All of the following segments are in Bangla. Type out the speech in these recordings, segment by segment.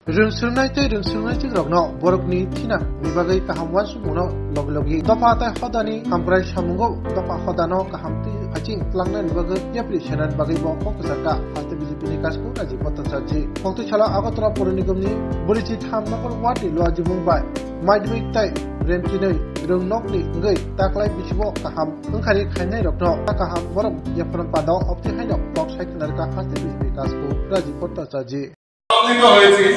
Rungsurnai rokno borokni thina mibagai kahamwan sumuno loglogi dopa ta hodani hamprai samungo dopa hodano kahamti aching tlangna mibagai yapri chenan bagai bo fokusaka halte bijipini kasko raji potachaji pongtu chala agotara porunigomni bolichi tham nokor wadi loaji mumbai maidwik tai remchinei rungnokni ngai taklai bisbo kaham ungkhari khainai rokno kaham borom yapran pado opti hainok tok saiknar ka halte bijipini kasko raji potachaji হয়েছে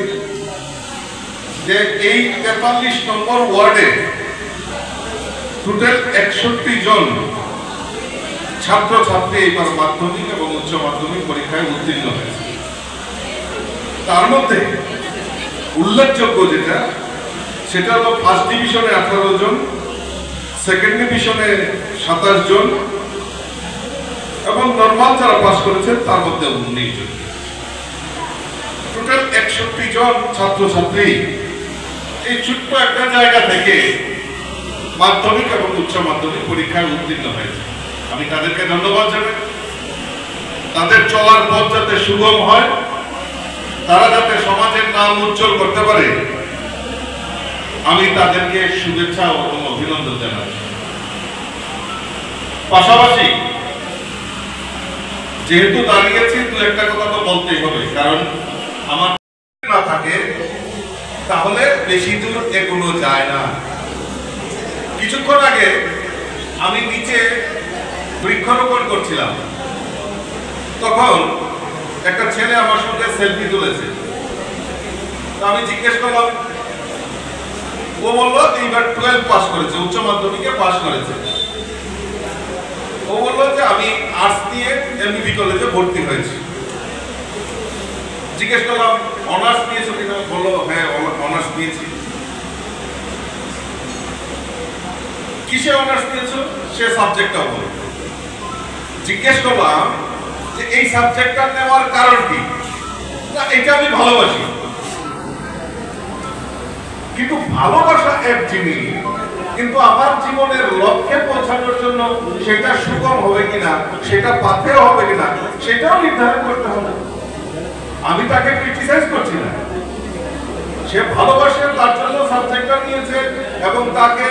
যে এই 43 নম্বর ওয়ার্ডে টোটাল 61 জন ছাত্রছাত্রী এবার মাধ্যমিক এবং উচ্চ মাধ্যমিক পরীক্ষায় উত্তীর্ণ হয়েছে। তার মধ্যে উল্লেখযোগ্য সেটা হলো ফার্স্ট ডিভিশনে 18 জন, সেকেন্ড ডিভিশনে 27 জন এবং নরমাল যারা পাস করেছেন তার মধ্যে 19 জন। টোটাল 61 জন ছাত্রছাত্রী এই ছোট্ট একটা জায়গা থেকে মাধ্যমিক এবং উচ্চ মাধ্যমিক পরীক্ষায় উত্তীর্ণ হয়েছে। আমি তাদেরকে ধন্যবাদ জানাই। তাদের চলার পথ যাতে সুগম হয়, তারা যাতে সমাজের নাম উজ্জ্বল করতে পারে, আমি তাদেরকে শুভেচ্ছা এবং অভিনন্দন জানাই। পাশাপাশি যেহেতু দাঁড়িয়েছি, দু একটা কথা তো বলতেই হবে, কারণ আমার না থাকে তাহলে বেশি দূর এগোনো যায় না। কিছুক্ষণ আগে আমি নিচে বৃক্ষরোপণ করছিলাম, তখন একটা ছেলে আমার সঙ্গে সেলফি তুলেছে। আমি জিজ্ঞেস করলাম, ও বললো এইবার 12 পাস করেছে, উচ্চ মাধ্যমিকে পাস করেছে। ও বললো যে আমি আর্টস নিয়ে এমবিবি কলেজে ভর্তি হয়েছি। জিজ্ঞেস করলাম অনার্স নিয়েছো কিনা, বললো হ্যাঁ অনার্স নিয়েছি। কিসে অনার্স নিয়েছো সে সাবজেক্টটা বলো। জিজ্ঞেস করলাম যে এই সাবজেক্টটা নেওয়ার কারণ কি, না এটা আমি ভালোবাসি। কিন্তু ভালোবাসা এক জিনিস, কিন্তু আমার জীবনের লক্ষ্যে পৌঁছানোর জন্য সেটা সুগম হবে কিনা, সেটা পাথেয় হবে কিনা, সেটাও নির্ধারণ করতে হবে। আমি তাকে ক্রিটিসাইজ করছি না, সে ভালোবাসে তার জন্য সাবজেক্টটা নিয়েছে এবং তাকে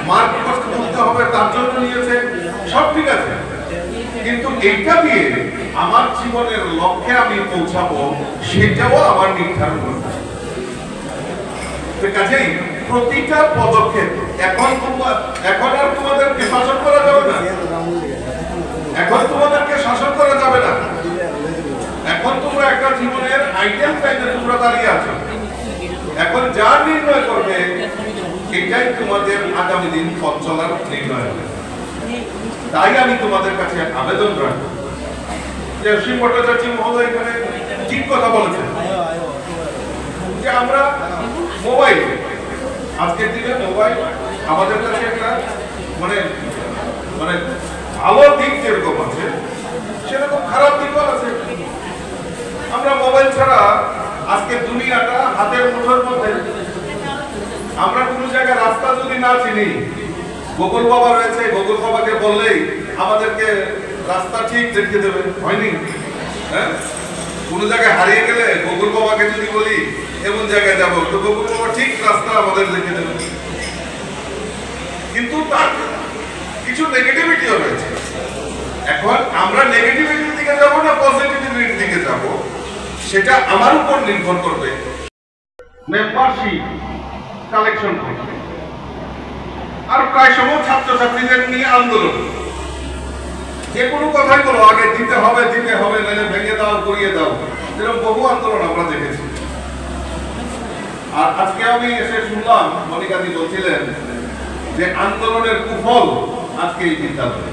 মার্ক তুলতে হবে তার জন্য নিয়েছে, সব ঠিক আছে। কিন্তু এইটা দিয়ে আমার জীবনের লক্ষ্যে আমি পৌঁছাবো সেটাও আমার নির্ধারণ করতে হবে। কাজেই প্রতিটা পদক্ষেপ এখন আর তোমাদেরকে শাসন করা যাবে না, এখন তোমাদেরকে শাসন করা যাবে না। এখন তোমরা একটা জীবনের আইডিয়াল টাইমে তোমরা দাঁড়িয়ে আছো। এখন যা নির্ণয় করবে এটাই তোমাদের আগামী দিন পথ চলার নির্ণয় হবে। তাই আমি তোমাদের কাছে আবেদন রাখবো যে শ্রী ভট্টাচার্য মহোদয় এখানে ঠিক কথা বলেছেন যে আমরা মোবাইল, আজকের দিনে মোবাইল আমাদের কাছে একটা মানে মানে ভালো দিক যেরকম আছে সেরকম খারাপ দিকও আছে। আমরা মোবাইল ছাড়া আজকে দুনিয়াটা হাতের মুঠোর মধ্যে। আমরা কোনো জায়গায় রাস্তা যদি না চিনি, গুগল বাবা রয়েছে, গুগল বাবাকে বললেই আমাদেরকে রাস্তা ঠিক দেখিয়ে দেবে, হয়নি? হ্যাঁ, কোনো জায়গায় হারিয়ে গেলে গুগল বাবাকে যদি বলি এমন জায়গায় যাবো, তো গুগল বাবা ঠিক রাস্তা আমাদের দেখিয়ে দেবে। কিন্তু তার কিছু নেগেটিভিটিও রয়েছে। এখন আমরা নেগেটিভিটির দিকে যাবো না পজিটিভিটির দিকে যাবো, সেটা আমার উপর নির্ভর করবে। মেম্বারশিপ কালেকশন করবে আর প্রায় সময় ছাত্রছাত্রীদের নিয়ে আন্দোলন, যে কোনো কথাই বলো আগে দিতে হবে নাহলে ভেঙে দাও, করিয়ে দাও, এরকম বহু আন্দোলন আমরা দেখেছি। আর আজকে আমি এসে শুনলাম মনিকাদি বলছিলেন যে আন্দোলনের কুফল আজকে এই বিদ্যালয়,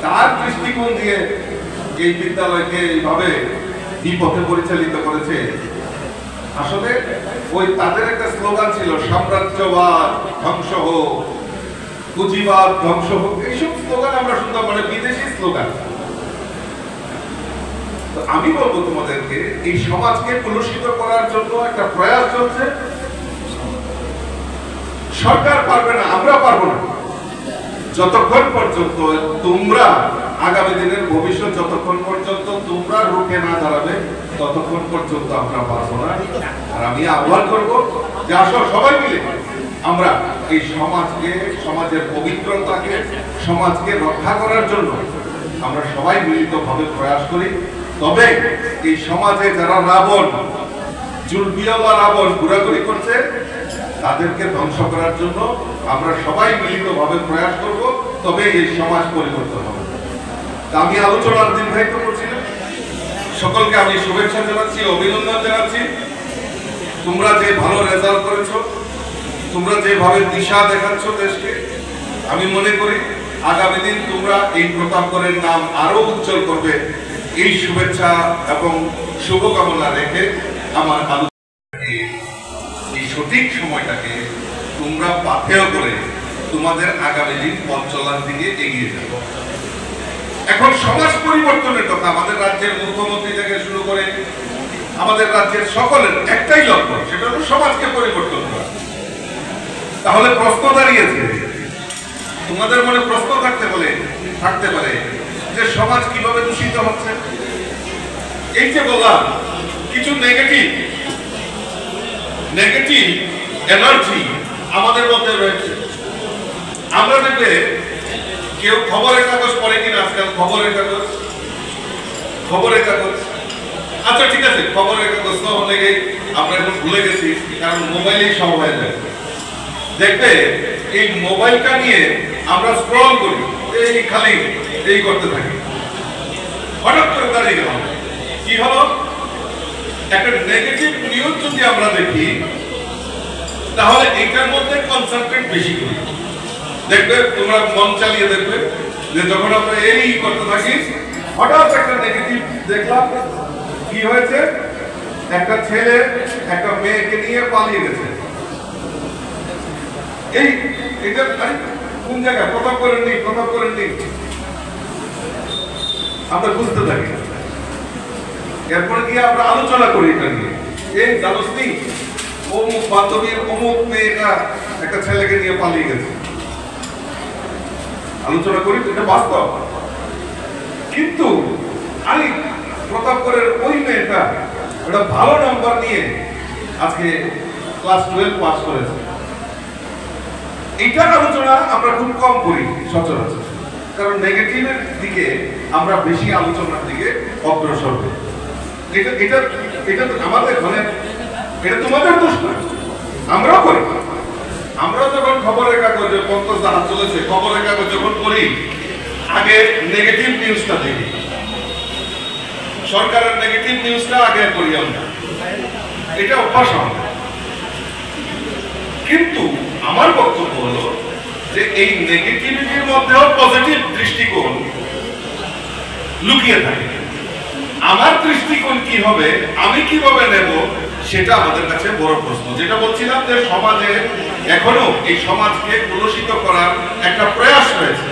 তার দৃষ্টিকোণ দিয়ে এই বিদ্যালয়কে এইভাবে বিপথে পরিচালিত করেছে। আসলে ওই তাদের একটা স্লোগান ছিল, সাম্রাজ্যবাদ ধ্বংস হোক, পুঁজিবাদ ধ্বংস হোক, এইসব স্লোগান আমরা শুনতাম, মানে বিদেশি স্লোগান। আমি বলবো তোমাদেরকে এই সমাজকে কলুষিত করার জন্য একটা প্রয়াস চলছে। সরকার পারবে না, আমরা পারবো না, যতক্ষণ পর্যন্ত তোমরা আগামী দিনের ভবিষ্যৎ যতক্ষণ পর্যন্ত তোমরা রুখে না দাঁড়াবে ততক্ষণ পর্যন্ত আমরা পারবো না। আর আমি আহ্বান করব যে আসো সবাই মিলে আমরা এই সমাজকে, সমাজের পবিত্রতাকে, সমাজকে রক্ষা করার জন্য আমরা সবাই মিলিতভাবে প্রয়াস করি। তবে এই সমাজে যারা রাবণ, জুলবিওয়ালা রাবণ ঘোরাঘুরি করছে, তাদেরকে ধ্বংস করার জন্য আমরা সবাই মিলিতভাবে প্রয়াস করব। তবে এই সমাজ পরিবর্তন হবে। আমি আলোচনার দীর্ঘায়িত করছি না, সকলকে আমি শুভেচ্ছা জানাচ্ছি, অভিনন্দন জানাচ্ছি। তোমরা যে ভালো রেজাল্ট করেছো, তোমরা যেভাবে দিশা দেখাচ্ছ দেশকে, আমি মনে করি আগামী দিন তোমরা এই প্রতাপগড়ের নাম আরো উজ্জ্বল করবে। এই শুভেচ্ছা এবং শুভকামনা রেখে আমার এই সঠিক সময়টাকে তোমরা পাথেয় করে তোমাদের আগামী দিন পথ চলার দিকে এগিয়ে যাবে। এখন সমাজ পরিবর্তনের কথা আমাদের রাজ্যের মুখ্যমন্ত্রী থেকে শুরু করে আমাদের রাজ্যের সকলের একটাই লক্ষ্য, সেটা হলো সমাজকে পরিবর্তন করা। তাহলে প্রশ্ন দাঁড়িয়েছে, তোমাদের মনে প্রশ্ন থাকতে পারে যে সমাজ কিভাবে দূষিত হচ্ছে। এই যে বললাম কিছু নেগেটিভ এনার্জি আমাদের মধ্যে রয়েছে। আমরা দেখবে কেউ খবরের কাগজ পড়ে কিনা আজকাল, খবরের কাগজ আচ্ছা ঠিক আছে, খবরের কাগজ তো অনেকেই আমরা এখন ভুলে গেছি, কারণ মোবাইলেই সব হয়ে যায়। দেখবে এই মোবাইলটা নিয়ে আমরা স্ক্রল করি, এই খালি এই করতে থাকি, হঠাৎ করে দাঁড়িয়ে গেলাম। কি হলো, একটা নেগেটিভ নিউজ যদি আমরা দেখি তাহলে এটার মধ্যে কনসেন্ট্রেট বেশি করি। দেখবে তোমরা মন চালিয়ে দেখবে যে যখন আমরা এই করতে থাকি, হঠাৎ একটা নেগেটিভ দেখলাম, কি হয়েছে, একটা ছেলে একটা মেয়েকে নিয়ে পালিয়ে গেছে। এটা কোন জায়গায় প্রতাপ করেননি আমরা বুঝতে থাকি। এরপরে গিয়ে আমরা আলোচনা করি এটা নিয়ে, এই জানোস নি অমুক বান্ধবীর অমুক মেয়েটা একটা ছেলেকে নিয়ে পালিয়ে গেছে, আলোচনা করি, এটা বাস্তব। কিন্তু আমি প্রতাপগড়ের ওই মেয়েটা একটা ভালো নাম্বার নিয়ে আজকে ক্লাস 12 পাস করেছে। এইটার আলোচনা আমরা খুব কম করি সচরাচর, কারণ নেগেটিভের দিকে আমরা বেশি আলোচনার দিকে অগ্রসর হই। এটা আমাদের মানে এটা তোমাদের দোষ না, আমরাও করি। আমরা যখন খবরের কাগজে পঞ্চাশ হাত চলেছে, খবরের কাগজ যখন পড়ি আগে নেগেটিভ নিউজটা দেখি, সরকারের নেগেটিভ নিউজটা আগে পড়ি আমরা, এটা অভ্যাস আমাদের। কিন্তু আমার বক্তব্য হলো যে এই নেগেটিভিটির মধ্যেও পজিটিভ দৃষ্টিকোণ লুকিয়ে থাকে। আমার দৃষ্টিকোণ কি হবে, আমি কিভাবে নেব, সেটা আমাদের কাছে বড় প্রশ্ন। যেটা বলছিলাম যে সমাজে এখনো এই সমাজকে কলুষিত করার একটা প্রয়াস রয়েছে।